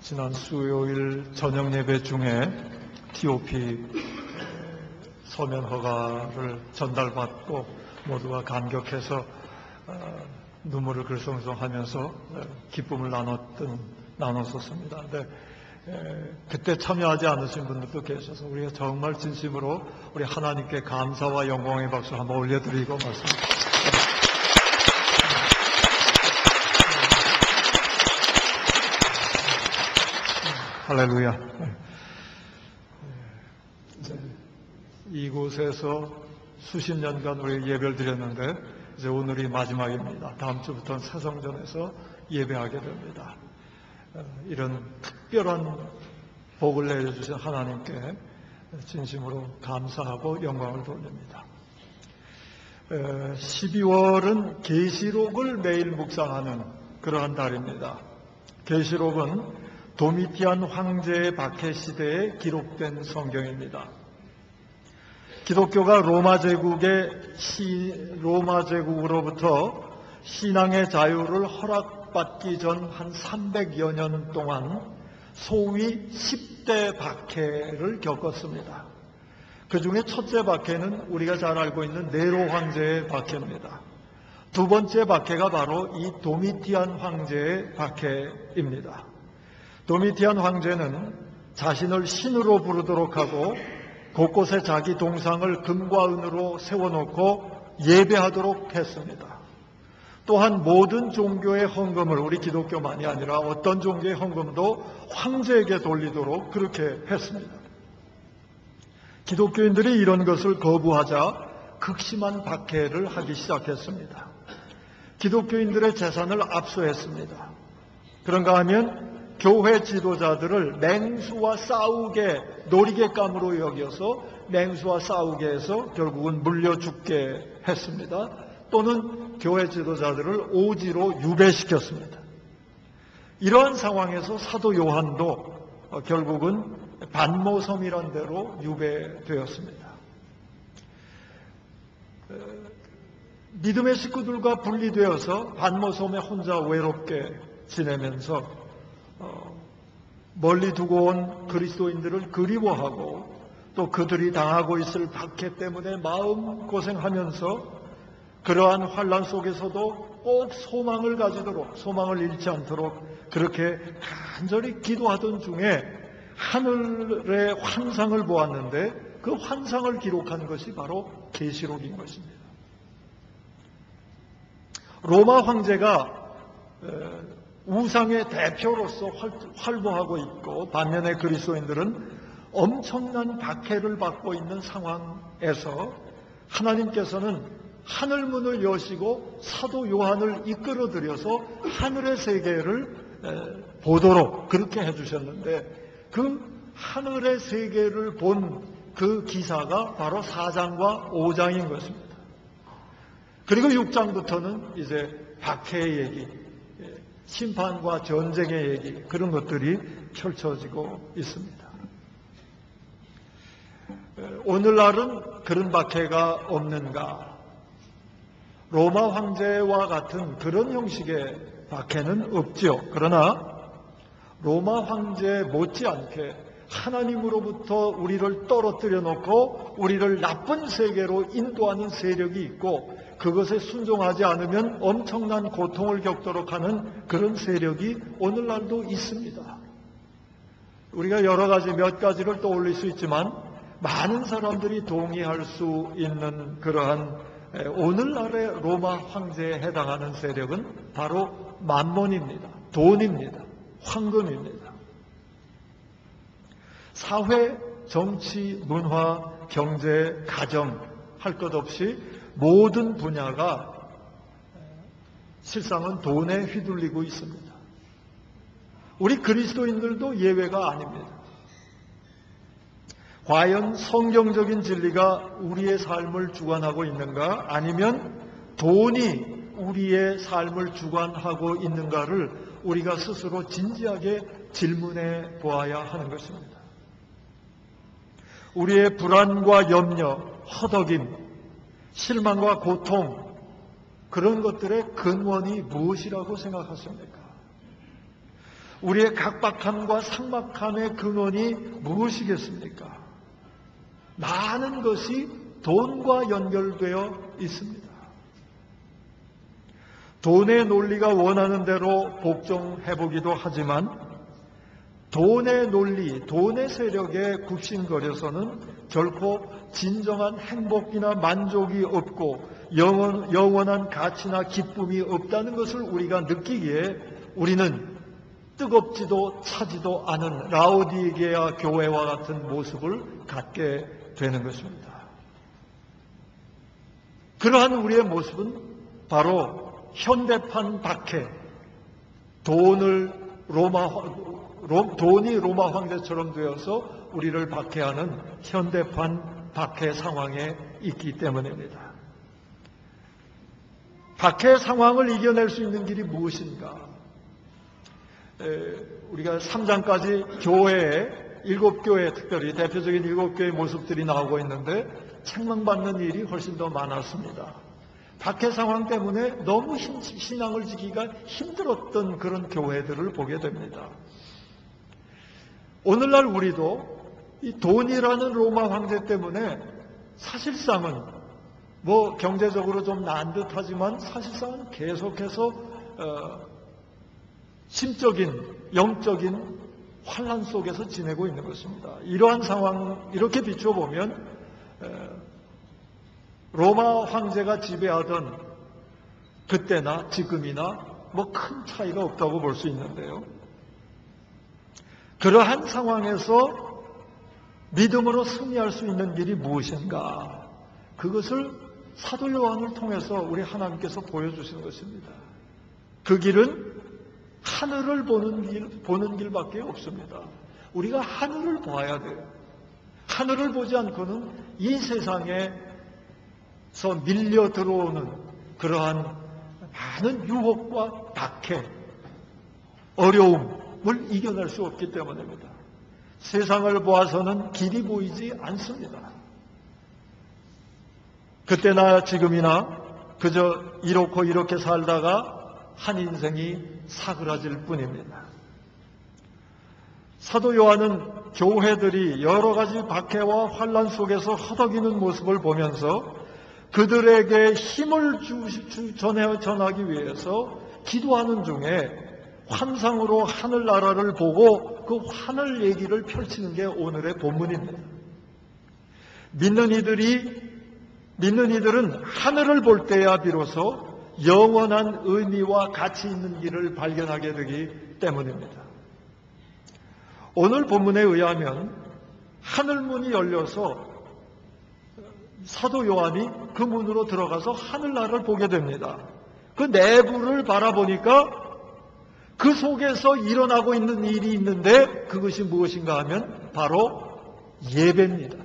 지난 수요일 저녁 예배 중에 TOP 서면 허가를 전달받고 모두가 감격해서 눈물을 글썽글썽하면서 기쁨을 나눴었습니다. 근데 그때 참여하지 않으신 분들도 계셔서 우리가 정말 진심으로 우리 하나님께 감사와 영광의 박수 한번 올려드리고 말씀드립니다. 할렐루야. 이곳에서 수십 년간 우리 예배를 드렸는데 이제 오늘이 마지막입니다. 다음 주부터는 새성전에서 예배하게 됩니다. 이런 특별한 복을 내려주신 하나님께 진심으로 감사하고 영광을 돌립니다. 12월은 계시록을 매일 묵상하는 그러한 달입니다. 계시록은 도미티안 황제의 박해 시대에 기록된 성경입니다. 기독교가 로마 제국으로부터 신앙의 자유를 허락받기 전 한 300여 년 동안 소위 10대 박해를 겪었습니다. 그 중에 첫째 박해는 우리가 잘 알고 있는 네로 황제의 박해입니다. 두 번째 박해가 바로 이 도미티안 황제의 박해입니다. 도미티안 황제는 자신을 신으로 부르도록 하고 곳곳에 자기 동상을 금과 은으로 세워놓고 예배하도록 했습니다. 또한 모든 종교의 헌금을, 우리 기독교만이 아니라 어떤 종교의 헌금도 황제에게 돌리도록 그렇게 했습니다. 기독교인들이 이런 것을 거부하자 극심한 박해를 하기 시작했습니다. 기독교인들의 재산을 압수했습니다. 그런가 하면 교회 지도자들을 맹수와 싸우게 놀이개감으로 여겨서 맹수와 싸우게 해서 결국은 물려 죽게 했습니다. 또는 교회 지도자들을 오지로 유배시켰습니다. 이러한 상황에서 사도 요한도 결국은 반모섬이란 데로 유배되었습니다. 믿음의 식구들과 분리되어서 반모섬에 혼자 외롭게 지내면서 멀리 두고 온 그리스도인들을 그리워하고 또 그들이 당하고 있을 박해 때문에 마음고생하면서 그러한 환난 속에서도 꼭 소망을 가지도록, 소망을 잃지 않도록 그렇게 간절히 기도하던 중에 하늘의 환상을 보았는데 그 환상을 기록한 것이 바로 계시록인 것입니다. 로마 황제가 우상의 대표로서 활보하고 있고 반면에 그리스도인들은 엄청난 박해를 받고 있는 상황에서 하나님께서는 하늘문을 여시고 사도 요한을 이끌어들여서 하늘의 세계를 보도록 그렇게 해주셨는데 그 하늘의 세계를 본 그 기사가 바로 4장과 5장인 것입니다. 그리고 6장부터는 이제 박해의 얘기, 심판과 전쟁의 얘기, 그런 것들이 펼쳐지고 있습니다. 오늘날은 그런 박해가 없는가? 로마 황제와 같은 그런 형식의 박해는 없죠. 그러나 로마 황제 못지않게 하나님으로부터 우리를 떨어뜨려 놓고 우리를 나쁜 세계로 인도하는 세력이 있고 그것에 순종하지 않으면 엄청난 고통을 겪도록 하는 그런 세력이 오늘날도 있습니다. 우리가 여러 가지 몇 가지를 떠올릴 수 있지만 많은 사람들이 동의할 수 있는 그러한 오늘날의 로마 황제에 해당하는 세력은 바로 만몬입니다. 돈입니다. 황금입니다. 사회, 정치, 문화, 경제, 가정 할 것 없이 모든 분야가 실상은 돈에 휘둘리고 있습니다. 우리 그리스도인들도 예외가 아닙니다. 과연 성경적인 진리가 우리의 삶을 주관하고 있는가? 아니면 돈이 우리의 삶을 주관하고 있는가를 우리가 스스로 진지하게 질문해 보아야 하는 것입니다. 우리의 불안과 염려, 허덕임, 실망과 고통, 그런 것들의 근원이 무엇이라고 생각하십니까? 우리의 각박함과 삭막함의 근원이 무엇이겠습니까? 많은 것이 돈과 연결되어 있습니다. 돈의 논리가 원하는 대로 복종해보기도 하지만 돈의 논리, 돈의 세력에 굽신거려서는 결코 진정한 행복이나 만족이 없고 영원한 가치나 기쁨이 없다는 것을 우리가 느끼기에 우리는 뜨겁지도 차지도 않은 라오디게아 교회와 같은 모습을 갖게 되는 것입니다. 그러한 우리의 모습은 바로 현대판 박해, 돈이 로마 황제처럼 되어서 우리를 박해하는 현대판 박해 상황에 있기 때문입니다. 박해 상황을 이겨낼 수 있는 길이 무엇인가? 우리가 3장까지 교회에 7교회, 특별히 대표적인 7교회의 모습들이 나오고 있는데 책망받는 일이 훨씬 더 많았습니다. 박해 상황 때문에 너무 신앙을 지키기가 힘들었던 그런 교회들을 보게 됩니다. 오늘날 우리도 이 돈이라는 로마 황제 때문에 사실상은 경제적으로 좀 나은 듯하지만 사실상은 계속해서 심적인, 영적인 환란 속에서 지내고 있는 것입니다. 이러한 상황, 이렇게 비춰보면 로마 황제가 지배하던 그때나 지금이나 큰 차이가 없다고 볼 수 있는데요. 그러한 상황에서 믿음으로 승리할 수 있는 길이 무엇인가? 그것을 사도 요한을 통해서 우리 하나님께서 보여주시는 것입니다. 그 길은 하늘을 보는 길밖에 없습니다. 우리가 하늘을 봐야 돼요. 하늘을 보지 않고는 이 세상에서 밀려 들어오는 그러한 많은 유혹과 박해, 어려움을 이겨낼 수 없기 때문입니다. 세상을 보아서는 길이 보이지 않습니다. 그때나 지금이나 그저 이렇게 살다가 한 인생이 사그라질 뿐입니다. 사도 요한은 교회들이 여러 가지 박해와 환란 속에서 허덕이는 모습을 보면서 그들에게 힘을 전하기 위해서 기도하는 중에 환상으로 하늘나라를 보고 그 하늘 얘기를 펼치는 게 오늘의 본문입니다. 믿는 이들은 하늘을 볼 때야 비로소 영원한 의미와 가치 있는 길을 발견하게 되기 때문입니다. 오늘 본문에 의하면 하늘문이 열려서 사도 요한이 그 문으로 들어가서 하늘나라를 보게 됩니다. 그 내부를 바라보니까 그 속에서 일어나고 있는 일이 있는데 그것이 무엇인가 하면 바로 예배입니다.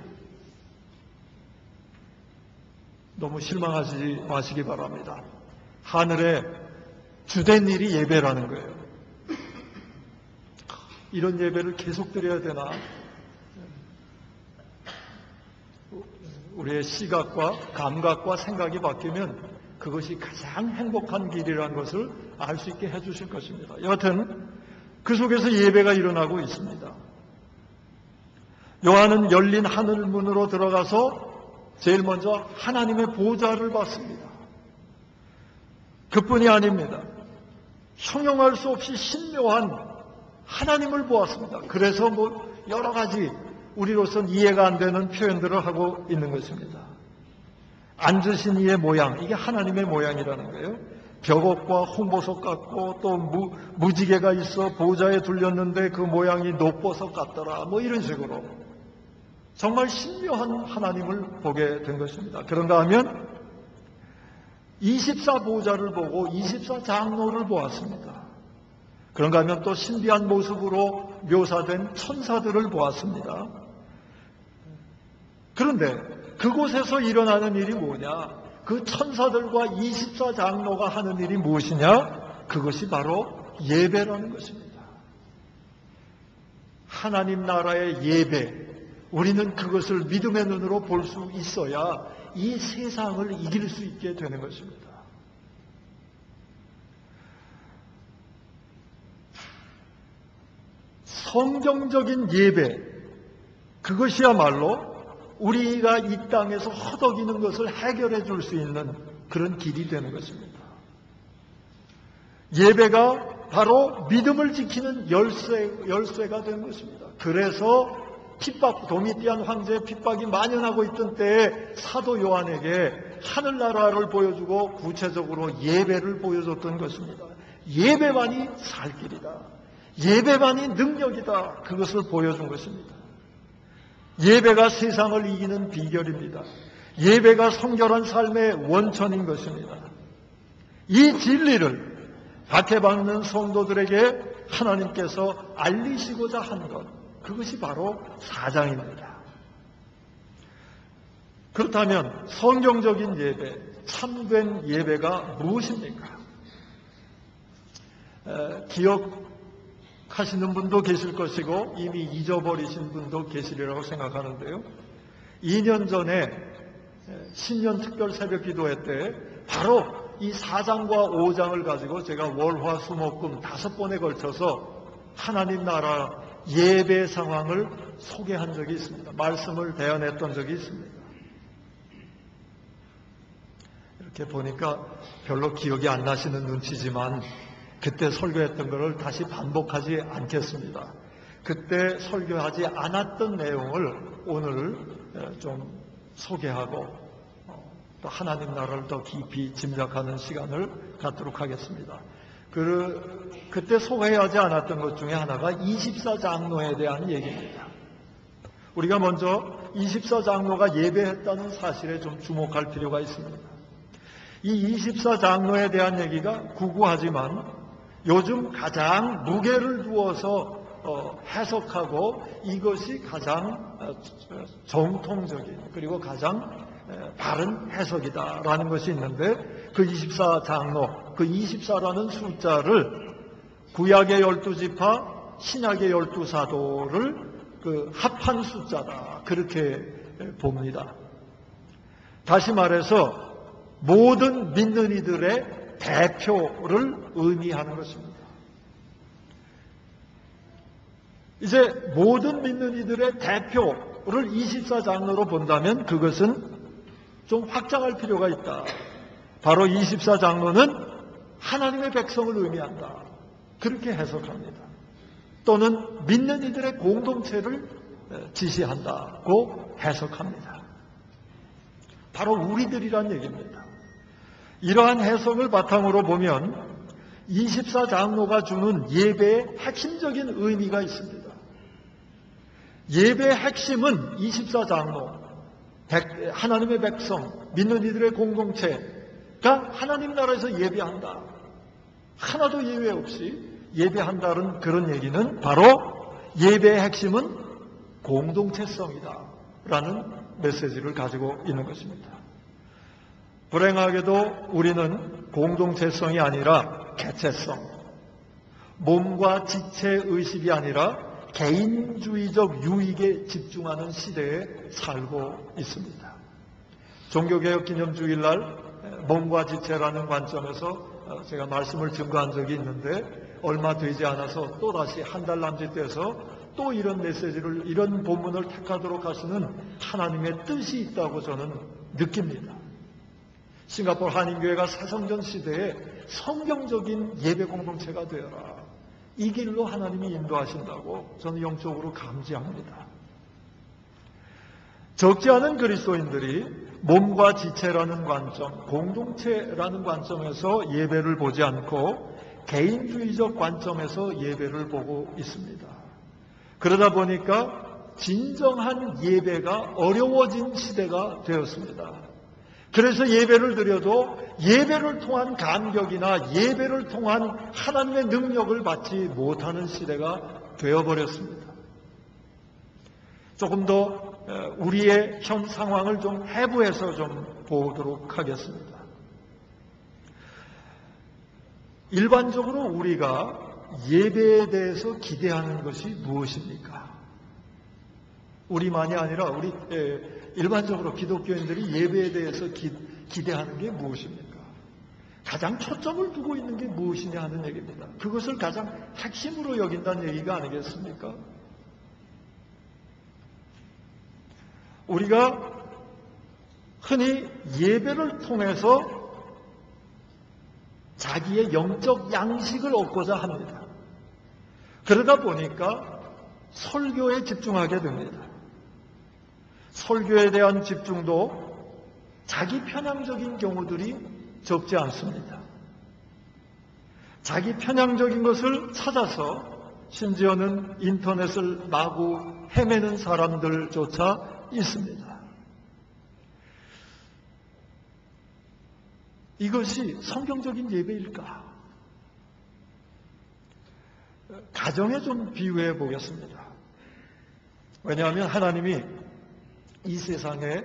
너무 실망하지 마시기 바랍니다. 하늘에 주된 일이 예배라는 거예요. 이런 예배를 계속 드려야 되나? 우리의 시각과 감각과 생각이 바뀌면 그것이 가장 행복한 길이라는 것을 알 수 있게 해주실 것입니다. 여하튼 그 속에서 예배가 일어나고 있습니다. 요한은 열린 하늘문으로 들어가서 제일 먼저 하나님의 보좌를 봤습니다. 그뿐이 아닙니다. 형용할 수 없이 신묘한 하나님을 보았습니다. 그래서 여러 가지 우리로서는 이해가 안 되는 표현들을 하고 있는 것입니다. 앉으신 이의 모양, 이게 하나님의 모양이라는 거예요. 벽옥과 홍보석 같고 또 무지개가 있어 보좌에 둘렸는데 그 모양이 녹보석 같더라. 이런 식으로 정말 신묘한 하나님을 보게 된 것입니다. 그런가 하면 24보좌를 보고 24장로를 보았습니다. 그런가 하면 또 신비한 모습으로 묘사된 천사들을 보았습니다. 그런데 그곳에서 일어나는 일이 뭐냐? 그 천사들과 24장로가 하는 일이 무엇이냐? 그것이 바로 예배라는 것입니다. 하나님 나라의 예배, 우리는 그것을 믿음의 눈으로 볼 수 있어야 이 세상을 이길 수 있게 되는 것입니다. 성경적인 예배, 그것이야말로 우리가 이 땅에서 허덕이는 것을 해결해 줄 수 있는 그런 길이 되는 것입니다. 예배가 바로 믿음을 지키는 열쇠가 된 것입니다. 그래서 도미띠안 황제의 핍박이 만연하고 있던 때에 사도 요한에게 하늘나라를 보여주고 구체적으로 예배를 보여줬던 것입니다. 예배만이 살 길이다. 예배만이 능력이다. 그것을 보여준 것입니다. 예배가 세상을 이기는 비결입니다. 예배가 성결한 삶의 원천인 것입니다. 이 진리를 박해받는 성도들에게 하나님께서 알리시고자 한 것, 그것이 바로 사장입니다. 그렇다면 성경적인 예배, 참된 예배가 무엇입니까? 기억하시는 분도 계실 것이고 이미 잊어버리신 분도 계시리라고 생각하는데요. 2년 전에 신년 특별 새벽 기도회 때 바로 이 4장과 5장을 가지고 제가 월화수목금 5번에 걸쳐서 하나님 나라 예배 상황을 소개한 적이 있습니다. 말씀을 대언했던 적이 있습니다. 이렇게 보니까 별로 기억이 안 나시는 눈치지만 그때 설교했던 것을 다시 반복하지 않겠습니다. 그때 설교하지 않았던 내용을 오늘 좀 소개하고 또 하나님 나라를 더 깊이 짐작하는 시간을 갖도록 하겠습니다. 그때 소개하지 않았던 것 중에 하나가 24장로에 대한 얘기입니다. 우리가 먼저 24장로가 예배했다는 사실에 좀 주목할 필요가 있습니다. 이 24장로에 대한 얘기가 구구하지만 요즘 가장 무게를 두어서 해석하고 이것이 가장 정통적인 그리고 가장 바른 해석이다라는 것이 있는데 그 24장로, 그 24라는 숫자를 구약의 12지파, 신약의 12사도를 그 합한 숫자다 그렇게 봅니다. 다시 말해서 모든 믿는 이들의 대표를 의미하는 것입니다. 이제 모든 믿는 이들의 대표를 24장로로 본다면 그것은 좀 확장할 필요가 있다. 바로 24장로는 하나님의 백성을 의미한다. 그렇게 해석합니다. 또는 믿는 이들의 공동체를 지시한다고 해석합니다. 바로 우리들이란 얘기입니다. 이러한 해석을 바탕으로 보면 24장로가 주는 예배의 핵심적인 의미가 있습니다. 예배의 핵심은 24장로, 하나님의 백성, 믿는 이들의 공동체가 하나님 나라에서 예배한다. 하나도 예외 없이 예배한다는 그런 얘기는 바로 예배의 핵심은 공동체성이다 라는 메시지를 가지고 있는 것입니다. 불행하게도 우리는 공동체성이 아니라 개체성, 몸과 지체 의식이 아니라 개인주의적 유익에 집중하는 시대에 살고 있습니다. 종교개혁 기념주일날 몸과 지체라는 관점에서 제가 말씀을 증거한 적이 있는데 얼마 되지 않아서 또다시 한 달 남짓돼서 또 이런 메시지를, 이런 본문을 택하도록 하시는 하나님의 뜻이 있다고 저는 느낍니다. 싱가포르 한인교회가 새성전 시대에 성경적인 예배 공동체가 되어라. 이 길로 하나님이 인도하신다고 저는 영적으로 감지합니다. 적지 않은 그리스도인들이 몸과 지체라는 관점, 공동체라는 관점에서 예배를 보지 않고 개인주의적 관점에서 예배를 보고 있습니다. 그러다 보니까 진정한 예배가 어려워진 시대가 되었습니다. 그래서 예배를 드려도 예배를 통한 감격이나 예배를 통한 하나님의 능력을 받지 못하는 시대가 되어버렸습니다. 조금 더 우리의 현 상황을 좀 해부해서 좀 보도록 하겠습니다. 일반적으로 우리가 예배에 대해서 기대하는 것이 무엇입니까? 우리만이 아니라 우리 일반적으로 기독교인들이 예배에 대해서 기대하는 게 무엇입니까? 가장 초점을 두고 있는 게 무엇이냐 하는 얘기입니다. 그것을 가장 핵심으로 여긴다는 얘기가 아니겠습니까? 우리가 흔히 예배를 통해서 자기의 영적 양식을 얻고자 합니다. 그러다 보니까 설교에 집중하게 됩니다. 설교에 대한 집중도 자기 편향적인 경우들이 적지 않습니다. 자기 편향적인 것을 찾아서 심지어는 인터넷을 마구 헤매는 사람들조차 있습니다. 이것이 성경적인 예배일까? 가정에 좀 비유해 보겠습니다. 왜냐하면 하나님이 이 세상에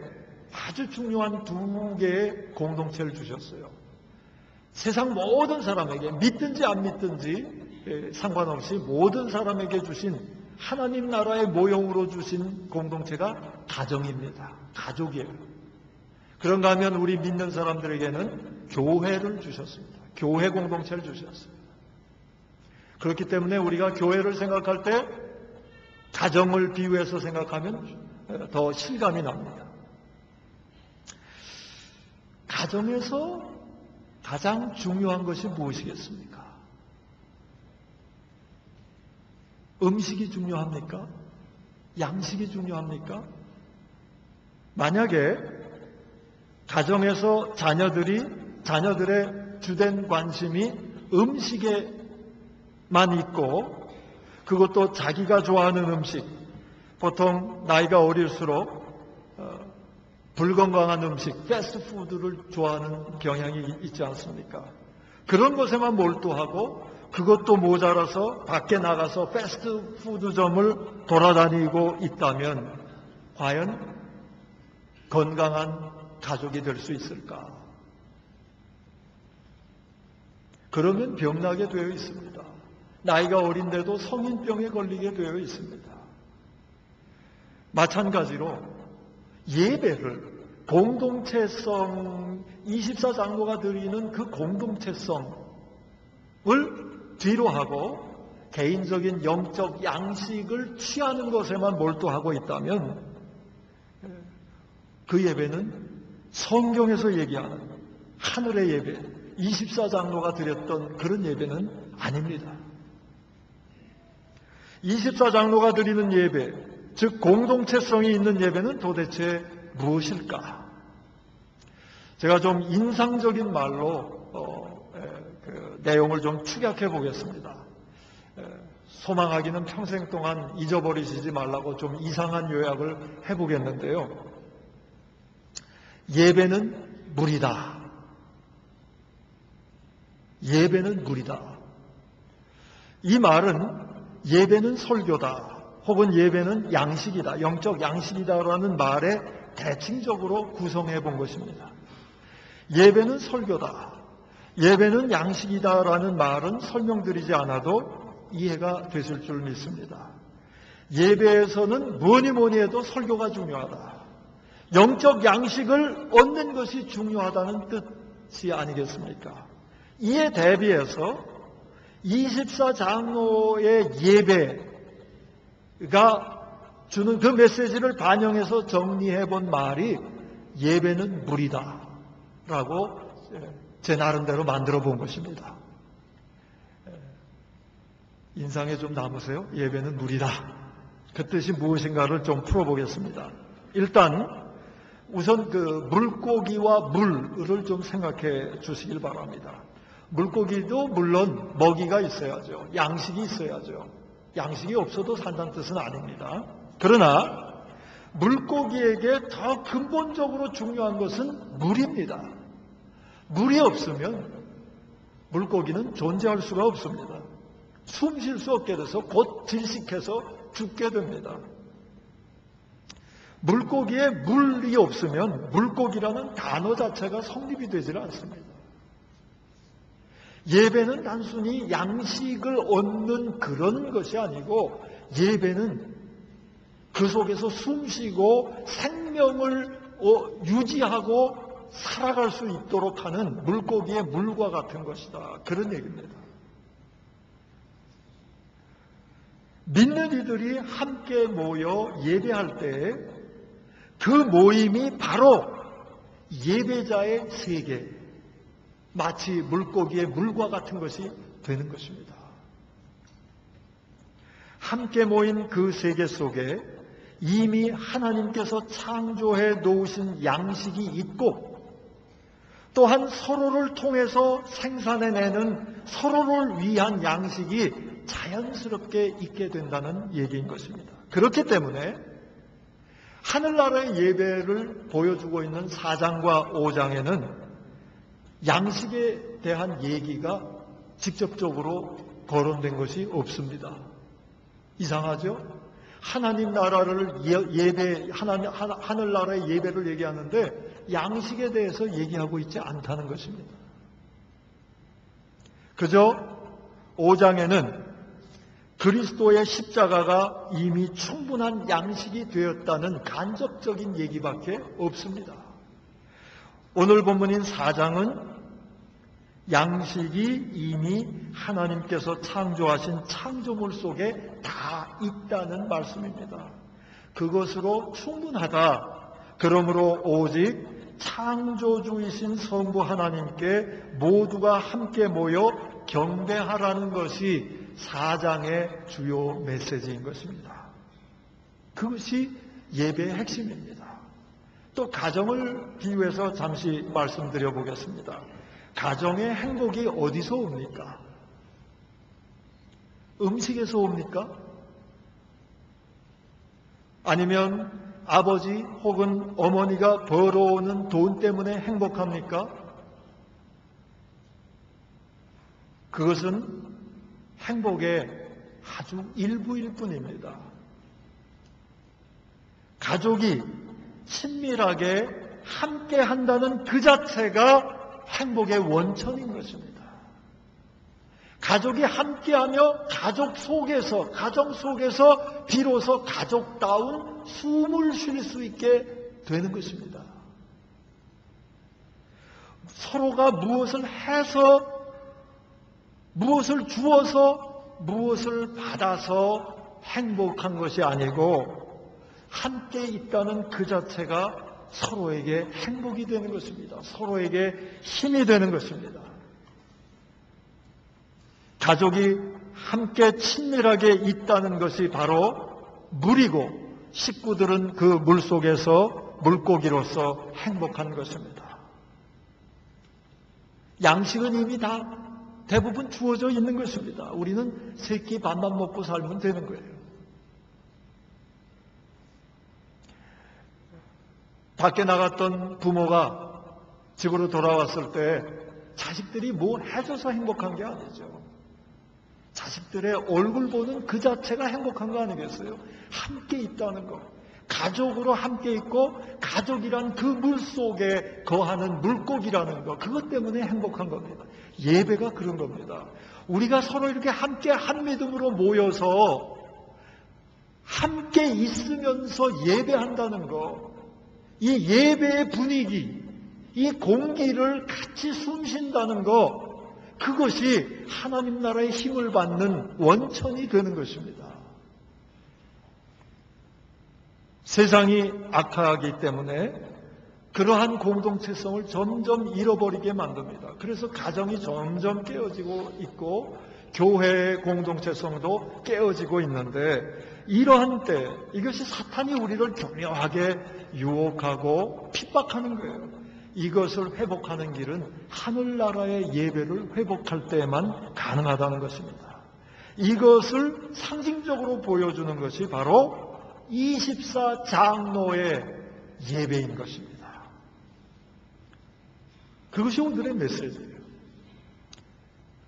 아주 중요한 두 개의 공동체를 주셨어요. 세상 모든 사람에게 믿든지 안 믿든지 상관없이 모든 사람에게 주신 하나님 나라의 모형으로 주신 공동체가 가정입니다. 가족이에요. 그런가 하면 우리 믿는 사람들에게는 교회를 주셨습니다. 교회 공동체를 주셨어요. 그렇기 때문에 우리가 교회를 생각할 때 가정을 비유해서 생각하면 더 실감이 납니다. 가정에서 가장 중요한 것이 무엇이겠습니까? 음식이 중요합니까? 양식이 중요합니까? 만약에 가정에서 자녀들의 주된 관심이 음식에만 있고 그것도 자기가 좋아하는 음식, 보통 나이가 어릴수록 불건강한 음식, 패스트푸드를 좋아하는 경향이 있지 않습니까? 그런 것에만 몰두하고 그것도 모자라서 밖에 나가서 패스트푸드점을 돌아다니고 있다면 과연 건강한 가족이 될 수 있을까? 그러면 병나게 되어 있습니다. 나이가 어린데도 성인병에 걸리게 되어 있습니다. 마찬가지로 예배를 공동체성, 24장로가 드리는 그 공동체성을 뒤로 하고 개인적인 영적 양식을 취하는 것에만 몰두하고 있다면 그 예배는 성경에서 얘기하는 하늘의 예배, 24장로가 드렸던 그런 예배는 아닙니다. 24장로가 드리는 예배, 즉 공동체성이 있는 예배는 도대체 무엇일까? 제가 좀 인상적인 말로 그 내용을 좀 축약해 보겠습니다. 소망하기는 평생 동안 잊어버리시지 말라고 좀 이상한 요약을 해보겠는데요. 예배는 물이다. 예배는 물이다. 이 말은 예배는 설교다. 혹은 예배는 양식이다. 영적 양식이다라는 말에 대칭적으로 구성해 본 것입니다. 예배는 설교다. 예배는 양식이다라는 말은 설명드리지 않아도 이해가 되실 줄 믿습니다. 예배에서는 뭐니 해도 설교가 중요하다. 영적 양식을 얻는 것이 중요하다는 뜻이 아니겠습니까? 이에 대비해서 24장로의 예배가 주는 그 메시지를 반영해서 정리해 본 말이 예배는 물이다 라고 제 나름대로 만들어 본 것입니다. 인상에 좀 남으세요? 예배는 물이다. 그 뜻이 무엇인가를 좀 풀어보겠습니다. 일단 우선 그 물고기와 물을 좀 생각해 주시길 바랍니다. 물고기도 물론 먹이가 있어야죠. 양식이 있어야죠. 양식이 없어도 산다는 뜻은 아닙니다. 그러나 물고기에게 더 근본적으로 중요한 것은 물입니다. 물이 없으면 물고기는 존재할 수가 없습니다. 숨 쉴 수 없게 돼서 곧 질식해서 죽게 됩니다. 물고기에 물이 없으면 물고기라는 단어 자체가 성립이 되질 않습니다. 예배는 단순히 양식을 얻는 그런 것이 아니고 예배는 그 속에서 숨쉬고 생명을 유지하고 살아갈 수 있도록 하는 물고기의 물과 같은 것이다. 그런 얘기입니다. 믿는 이들이 함께 모여 예배할 때 그 모임이 바로 예배자의 세계, 마치 물고기의 물과 같은 것이 되는 것입니다. 함께 모인 그 세계 속에 이미 하나님께서 창조해 놓으신 양식이 있고, 또한 서로를 통해서 생산해내는 서로를 위한 양식이 자연스럽게 있게 된다는 얘기인 것입니다. 그렇기 때문에 하늘나라의 예배를 보여주고 있는 4장과 5장에는 양식에 대한 얘기가 직접적으로 거론된 것이 없습니다. 이상하죠? 하나님 나라를 하늘나라의 예배를 얘기하는데 양식에 대해서 얘기하고 있지 않다는 것입니다. 그저 5장에는 그리스도의 십자가가 이미 충분한 양식이 되었다는 간접적인 얘기밖에 없습니다. 오늘 본문인 4장은 양식이 이미 하나님께서 창조하신 창조물 속에 다 있다는 말씀입니다. 그것으로 충분하다. 그러므로 오직 창조주이신 성부 하나님께 모두가 함께 모여 경배하라는 것이 4장의 주요 메시지인 것입니다. 그것이 예배의 핵심입니다. 또 가정을 비유해서 잠시 말씀드려 보겠습니다. 가정의 행복이 어디서 옵니까? 음식에서 옵니까? 아니면 아버지 혹은 어머니가 벌어오는 돈 때문에 행복합니까? 그것은 행복의 아주 일부일 뿐입니다. 가족이 친밀하게 함께 한다는 그 자체가 행복의 원천인 것입니다. 가족이 함께하며 가정 속에서 비로소 가족다운 숨을 쉴 수 있게 되는 것입니다. 서로가 무엇을 해서, 무엇을 주어서, 무엇을 받아서 행복한 것이 아니고 함께 있다는 그 자체가 서로에게 행복이 되는 것입니다. 서로에게 힘이 되는 것입니다. 가족이 함께 친밀하게 있다는 것이 바로 물이고, 식구들은 그 물 속에서 물고기로서 행복한 것입니다. 양식은 이미 다 대부분 주어져 있는 것입니다. 우리는 세 끼 밥만 먹고 살면 되는 거예요. 밖에 나갔던 부모가 집으로 돌아왔을 때 자식들이 뭐 해줘서 행복한 게 아니죠. 자식들의 얼굴 보는 그 자체가 행복한 거 아니겠어요? 함께 있다는 것. 가족으로 함께 있고 가족이란 그 물 속에 거하는 물고기라는 것. 그것 때문에 행복한 겁니다. 예배가 그런 겁니다. 우리가 서로 이렇게 함께 한 믿음으로 모여서 함께 있으면서 예배한다는 것. 이 예배의 분위기, 이 공기를 같이 숨쉰다는 것. 그것이 하나님 나라의 힘을 받는 원천이 되는 것입니다. 세상이 악하기 때문에 그러한 공동체성을 점점 잃어버리게 만듭니다. 그래서 가정이 점점 깨어지고 있고 교회의 공동체성도 깨어지고 있는데, 이러한 때 이것이 사탄이 우리를 교묘하게 유혹하고 핍박하는 거예요. 이것을 회복하는 길은 하늘나라의 예배를 회복할 때만 가능하다는 것입니다. 이것을 상징적으로 보여주는 것이 바로 24장로의 예배인 것입니다. 그것이 오늘의 메시지예요.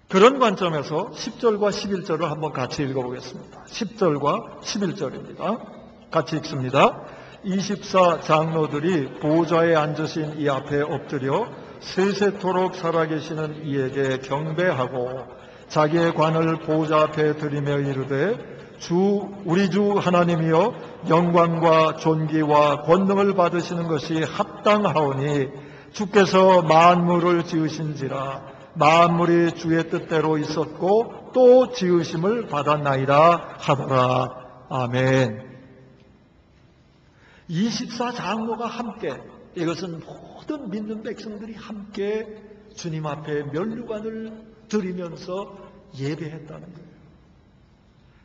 그런 관점에서 10절과 11절을 한번 같이 읽어보겠습니다. 10절과 11절입니다. 같이 읽습니다. 24장로들이 보좌에 앉으신 이 앞에 엎드려 세세토록 살아계시는 이에게 경배하고 자기의 관을 보좌 앞에 들이며 이르되 우리 주 하나님이여 영광과 존귀와 권능을 받으시는 것이 합당하오니 주께서 만물을 지으신지라 만물이 주의 뜻대로 있었고 또 지으심을 받았나이다 하더라. 아멘. 24장로가 함께, 이것은 모든 믿는 백성들이 함께 주님 앞에 면류관을 드리면서 예배했다는 거예요.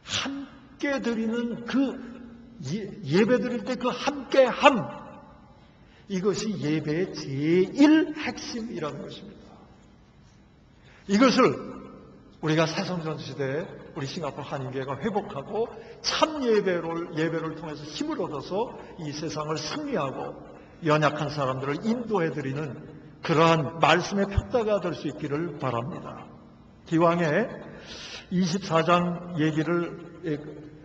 함께 드리는 그 예배 드릴 때 그 함께함, 이것이 예배의 제일 핵심이라는 것입니다. 이것을 우리가 새성전 시대에 우리 싱가포르 한인교회가 회복하고 참 예배를 통해서 힘을 얻어서 이 세상을 승리하고 연약한 사람들을 인도해드리는 그러한 말씀의 푯다가 될 수 있기를 바랍니다. 기왕에 24장 얘기를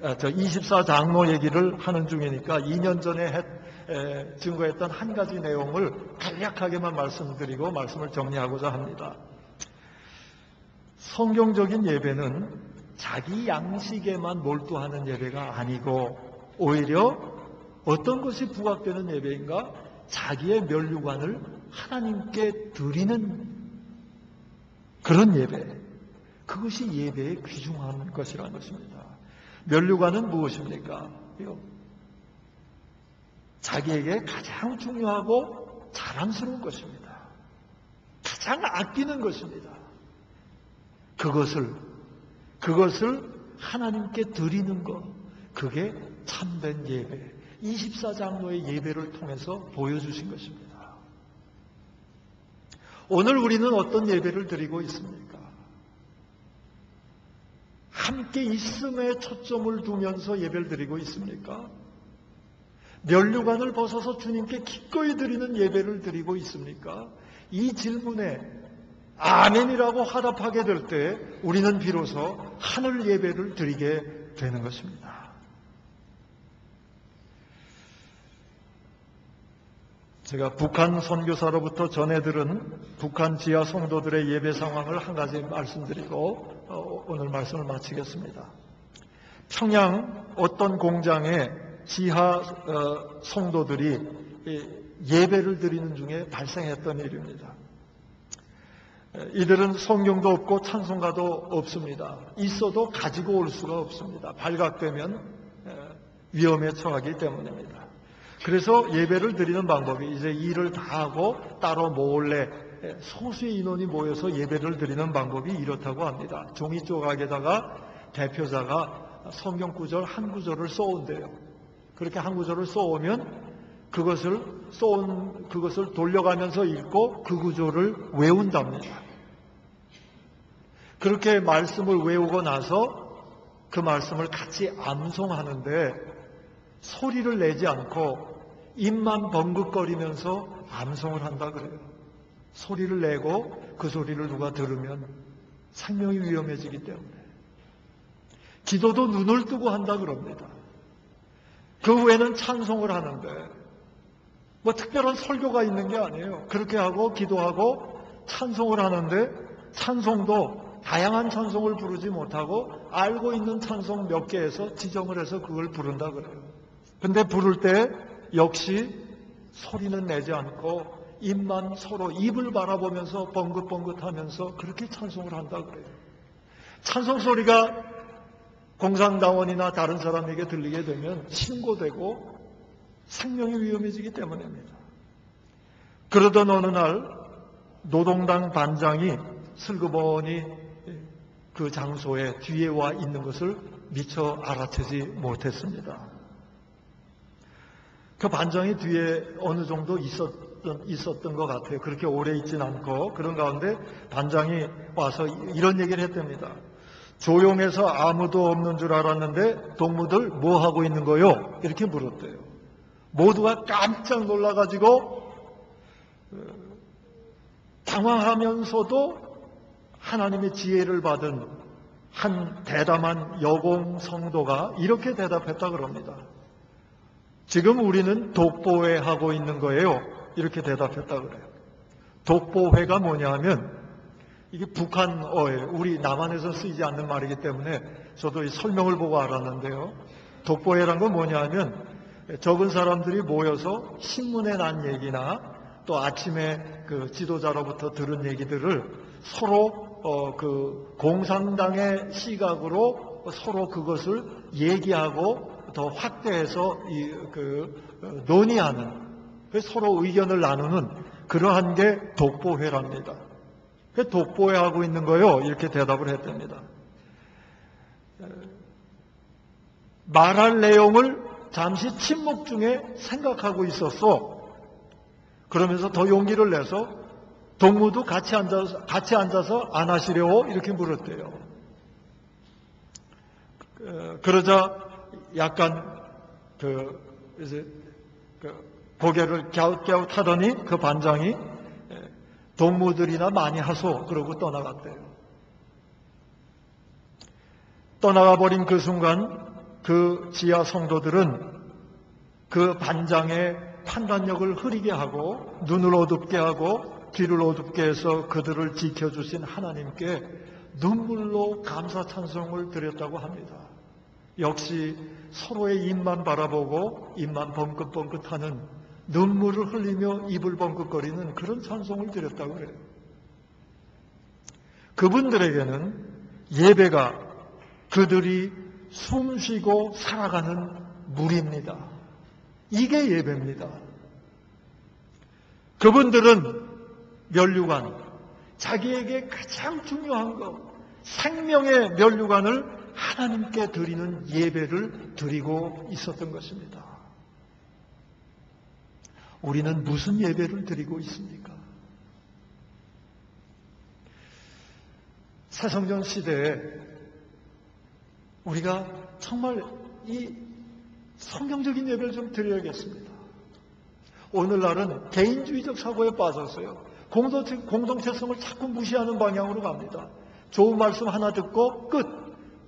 24장로 얘기를 하는 중이니까 2년 전에 증거했던 한 가지 내용을 간략하게만 말씀드리고 말씀을 정리하고자 합니다. 성경적인 예배는 자기 양식에만 몰두하는 예배가 아니고 오히려 어떤 것이 부각되는 예배인가? 자기의 면류관을 하나님께 드리는 그런 예배, 그것이 예배의 귀중한 것이라는 것입니다. 면류관은 무엇입니까? 자기에게 가장 중요하고 자랑스러운 것입니다. 가장 아끼는 것입니다. 그것을 하나님께 드리는 것, 그게 참된 예배, 24장로의 예배를 통해서 보여주신 것입니다. 오늘 우리는 어떤 예배를 드리고 있습니까? 함께 있음에 초점을 두면서 예배를 드리고 있습니까? 면류관을 벗어서 주님께 기꺼이 드리는 예배를 드리고 있습니까? 이 질문에 아멘이라고 화답하게 될 때 우리는 비로소 하늘 예배를 드리게 되는 것입니다. 제가 북한 선교사로부터 전해 들은 북한 지하 성도들의 예배 상황을 한 가지 말씀드리고 오늘 말씀을 마치겠습니다. 평양 어떤 공장에 지하 성도들이 예배를 드리는 중에 발생했던 일입니다. 이들은 성경도 없고 찬송가도 없습니다. 있어도 가지고 올 수가 없습니다. 발각되면 위험에 처하기 때문입니다. 그래서 예배를 드리는 방법이 이제 일을 다 하고 따로 몰래 소수의 인원이 모여서 예배를 드리는 방법이 이렇다고 합니다. 종이 조각에다가 대표자가 성경 구절 한 구절을 써온대요. 그렇게 한 구절을 써오면 그것을 돌려가면서 읽고 그 구절을 외운답니다. 그렇게 말씀을 외우고 나서 그 말씀을 같이 암송하는데 소리를 내지 않고 입만 벙긋거리면서 암송을 한다 그래요. 소리를 내고 그 소리를 누가 들으면 생명이 위험해지기 때문에. 기도도 눈을 뜨고 한다 그럽니다. 그 후에는 찬송을 하는데 뭐 특별한 설교가 있는 게 아니에요. 그렇게 하고 기도하고 찬송을 하는데 찬송도 다양한 찬송을 부르지 못하고 알고 있는 찬송 몇 개에서 지정을 해서 그걸 부른다 그래요. 근데 부를 때 역시 소리는 내지 않고 입만 서로 입을 바라보면서 벙긋벙긋하면서 그렇게 찬송을 한다 그래요. 찬송 소리가 공산당원이나 다른 사람에게 들리게 되면 신고되고 생명이 위험해지기 때문입니다. 그러던 어느 날 노동당 반장이 슬그머니 그 장소에 뒤에 와 있는 것을 미처 알아채지 못했습니다. 그 반장이 뒤에 어느 정도 있었던 것 같아요. 그렇게 오래 있진 않고. 그런 가운데 반장이 와서 이런 얘기를 했답니다. 조용해서 아무도 없는 줄 알았는데 동무들 뭐 하고 있는 거요? 이렇게 물었대요. 모두가 깜짝 놀라가지고 당황하면서도 하나님의 지혜를 받은 한 대담한 여공 성도가 이렇게 대답했다 그럽니다. 지금 우리는 독보회 하고 있는 거예요. 이렇게 대답했다 그래요. 독보회가 뭐냐 하면 이게 북한어예요. 우리 남한에서 쓰이지 않는 말이기 때문에 저도 이 설명을 보고 알았는데요. 독보회란 건 뭐냐 하면 적은 사람들이 모여서 신문에 난 얘기나 또 아침에 그 지도자로부터 들은 얘기들을 서로 그 공산당의 시각으로 서로 그것을 얘기하고 더 확대해서 논의하는, 서로 의견을 나누는 그러한 게 독보회랍니다. 독보회 하고 있는 거요, 이렇게 대답을 했답니다. 말할 내용을 잠시 침묵 중에 생각하고 있었어. 그러면서 더 용기를 내서 동무도 같이 앉아서 안 하시려고 이렇게 물었대요. 그러자 약간 고개를 갸웃갸웃하더니 그 반장이 동무들이나 많이 하소 그러고 떠나갔대요. 떠나가버린 그 순간 그 지하 성도들은 그 반장의 판단력을 흐리게 하고 눈을 어둡게 하고 귀를 어둡게 해서 그들을 지켜주신 하나님께 눈물로 감사 찬송을 드렸다고 합니다. 역시 서로의 입만 바라보고 입만 벙긋벙긋하는, 눈물을 흘리며 입을 벙긋거리는 그런 찬송을 드렸다고 그래요. 그분들에게는 예배가 그들이 숨쉬고 살아가는 물입니다. 이게 예배입니다. 그분들은 면류관, 자기에게 가장 중요한 것, 생명의 면류관을 하나님께 드리는 예배를 드리고 있었던 것입니다. 우리는 무슨 예배를 드리고 있습니까? 새성전 시대에 우리가 정말 이 성경적인 예배를 좀 드려야겠습니다. 오늘날은 개인주의적 사고에 빠졌어요. 공동체성을 자꾸 무시하는 방향으로 갑니다. 좋은 말씀 하나 듣고 끝.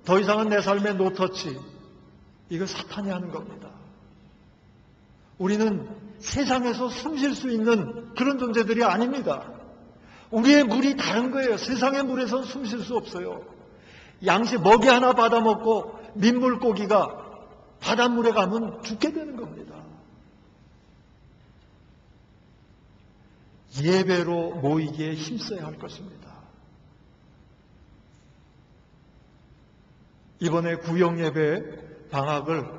더 이상은 내 삶에 노터치. 이거 사탄이 하는 겁니다. 우리는 세상에서 숨쉴 수 있는 그런 존재들이 아닙니다. 우리의 물이 다른 거예요. 세상의 물에서는 숨쉴 수 없어요. 먹이 하나 받아먹고 민물고기가 바닷물에 가면 죽게 되는 겁니다. 예배로 모이기에 힘써야 할 것입니다. 이번에 구역예배 방학을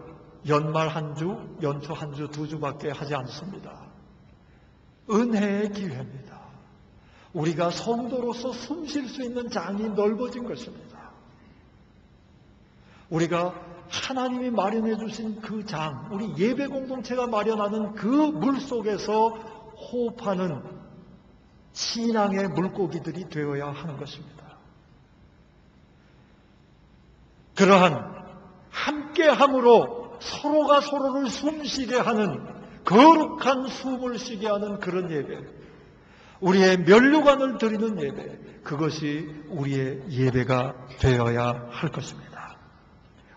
연말 한 주, 연초 한 주, 2주밖에 하지 않습니다. 은혜의 기회입니다. 우리가 성도로서 숨쉴 수 있는 장이 넓어진 것입니다. 우리가 하나님이 마련해 주신 그 장, 우리 예배 공동체가 마련하는 그 물 속에서 호흡하는 신앙의 물고기들이 되어야 하는 것입니다. 그러한 함께함으로 서로가 서로를 숨쉬게 하는, 거룩한 숨을 쉬게 하는 그런 예배, 우리의 면류관을 드리는 예배, 그것이 우리의 예배가 되어야 할 것입니다.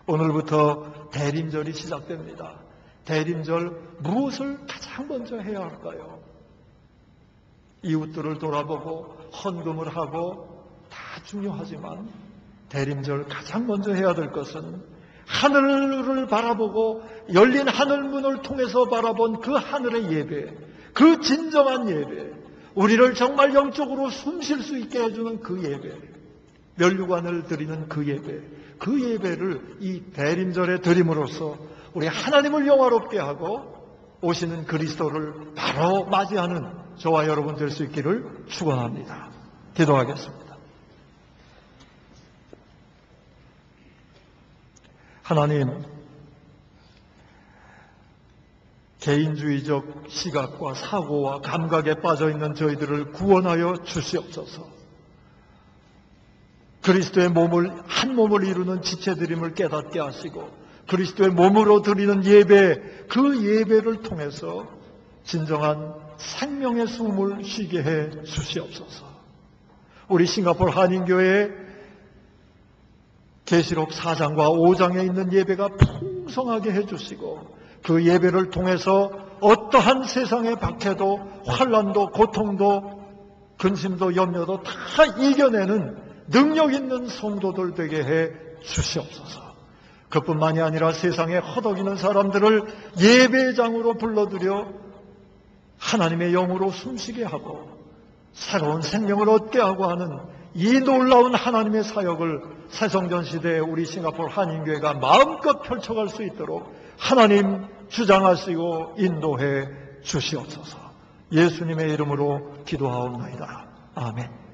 오늘부터 대림절이 시작됩니다. 대림절 무엇을 가장 먼저 해야 할까요? 이웃들을 돌아보고 헌금을 하고 다 중요하지만 대림절 가장 먼저 해야 될 것은 하늘을 바라보고 열린 하늘문을 통해서 바라본 그 하늘의 예배, 그 진정한 예배, 우리를 정말 영적으로 숨쉴 수 있게 해주는 그 예배, 면류관을 드리는 그 예배, 그 예배를 이 대림절에 드림으로써 우리 하나님을 영화롭게 하고 오시는 그리스도를 바로 맞이하는 저와 여러분 될 수 있기를 축원합니다. 기도하겠습니다. 하나님, 개인주의적 시각과 사고와 감각에 빠져있는 저희들을 구원하여 주시옵소서. 그리스도의 한 몸을 이루는 지체드림을 깨닫게 하시고 그리스도의 몸으로 드리는 예배, 그 예배를 통해서 진정한 생명의 숨을 쉬게 해 주시옵소서. 우리 싱가포르 한인교회의 계시록 4장과 5장에 있는 예배가 풍성하게 해주시고 그 예배를 통해서 어떠한 세상의 박해도 환난도 고통도 근심도 염려도 다 이겨내는 능력 있는 성도들 되게 해 주시옵소서. 그뿐만이 아니라 세상에 허덕이는 사람들을 예배장으로 불러들여 하나님의 영으로 숨쉬게 하고 새로운 생명을 얻게 하고 하는 이 놀라운 하나님의 사역을 새성전 시대에 우리 싱가포르 한인교회가 마음껏 펼쳐갈 수 있도록 하나님 주장하시고 인도해 주시옵소서. 예수님의 이름으로 기도하옵나이다. 아멘.